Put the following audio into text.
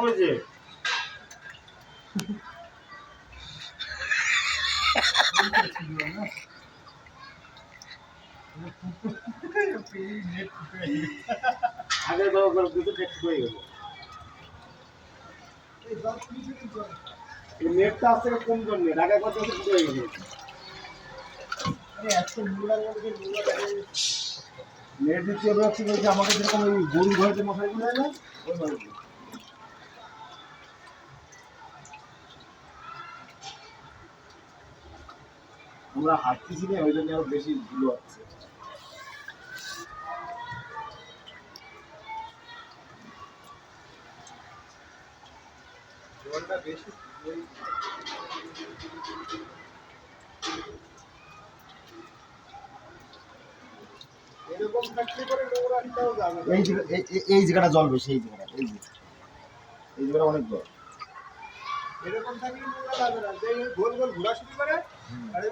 ওই যে আগের বার দুটো টেক্সট হয়ে গেল এই নেটটা আসছে কোন জন্য ঢাকা কত ফুটো হয়ে গেল নেট দিতে হবে হচ্ছে যে আমাকে যেরকম ওই গরু ঘরেতে মশারিগুলো হয় না ওই ঘরগুলো আমরা হাঁটতেছি না ওই জন্য আরো বেশি ধুলো হচ্ছে জলটা বেশি এরকম থাকলে পরে নোংরা আনতেও যাবে এই জায়গাটা জল বেশি এই জায়গাটা এই জায়গাটা অনেক জল এরকম থাকলে নোংরা যাবে না গোল গোল ঘোরা শুরু করে